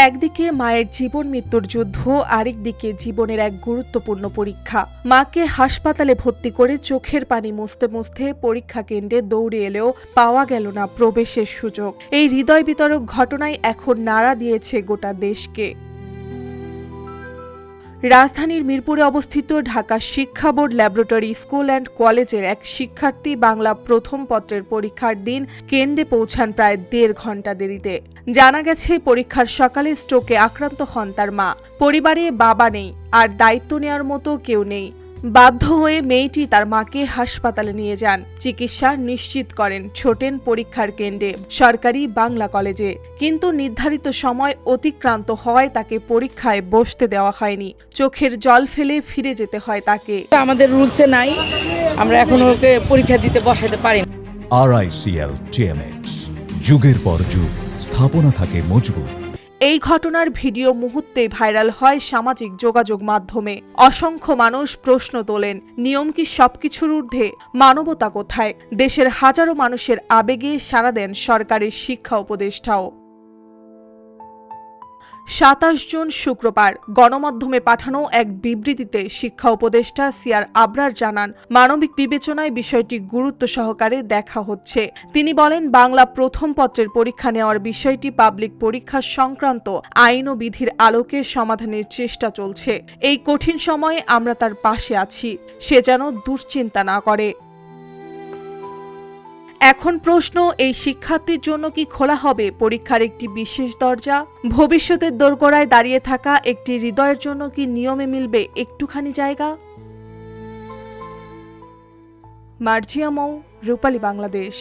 একদিকে মায়ের জীবন মৃত্যুর যুদ্ধ, আরেকদিকে জীবনের এক গুরুত্বপূর্ণ পরীক্ষা। মাকে হাসপাতালে ভর্তি করে চোখের পানি মুছতে মুছতে পরীক্ষা কেন্দ্রে দৌড়ে এলেও পাওয়া গেল না প্রবেশের সুযোগ। এই হৃদয় বিতরক ঘটনায় এখন নাড়া দিয়েছে গোটা দেশকে। রাজধানীর মিরপুরে অবস্থিত ঢাকা শিক্ষা বোর্ড ল্যাবরেটরি স্কুল অ্যান্ড কলেজের এক শিক্ষার্থী বাংলা প্রথম পত্রের পরীক্ষার দিন কেন্দ্রে পৌঁছান প্রায় ১.৫ ঘণ্টা দেরিতে। জানা গেছে, পরীক্ষার সকালে স্ট্রোকে আক্রান্ত হন তার মা। পরিবারে বাবা নেই, আর দায়িত্ব নেওয়ার মতো কেউ নেই। বাধ্য হয়ে মেয়েটি তার মাকে হাসপাতালে নিয়ে যান। চিকিৎসা নিশ্চিত করেন, ছোটেন পরীক্ষার কেন্দ্রে সরকারি বাংলা কলেজে। কিন্তু নির্ধারিত সময় অতিক্রান্ত হওয়ায় তাকে পরীক্ষায় বসতে দেওয়া হয়নি। চোখের জল ফেলে ফিরে যেতে হয় তাকে। আমাদের রুলসে নাই, আমরা এখন ওকে পরীক্ষা দিতে বসাতে পারি না। RICL TMX, যুগের পর যুগ স্থাপনা থাকে মজবুত। এই ঘটনার ভিডিও মুহূর্তে ভাইরাল হয় সামাজিক যোগাযোগ মাধ্যমে। অসংখ্য মানুষ প্রশ্ন তোলেন, নিয়ম কি সবকিছুর ঊর্ধ্বে? মানবতা কোথায়? দেশের হাজারো মানুষের আবেগে সাড়া দেন সরকারের শিক্ষা উপদেষ্টাও। ২৭ জুন শুক্রবার গণমাধ্যমে পাঠানো এক বিবৃতিতে শিক্ষা উপদেষ্টা সিআর আবরার জানান, মানবিক বিবেচনায় বিষয়টি গুরুত্ব সহকারে দেখা হচ্ছে। তিনি বলেন, বাংলা প্রথম পত্রের পরীক্ষা নেওয়ার বিষয়টি পাবলিক পরীক্ষা সংক্রান্ত আইন ও বিধির আলোকে সমাধানের চেষ্টা চলছে। এই কঠিন সময়ে আমরা তার পাশে আছি, সে যেন দুশ্চিন্তা না করে। এখন প্রশ্ন, এই শিক্ষার্থীর জন্য কি খোলা হবে পরীক্ষার একটি বিশেষ দরজা? ভবিষ্যতের দোরগোড়ায় দাঁড়িয়ে থাকা একটি হৃদয়ের জন্য কি নিয়মে মিলবে একটুখানি জায়গা? মার্জিয়া মৌ, রূপালী বাংলাদেশ।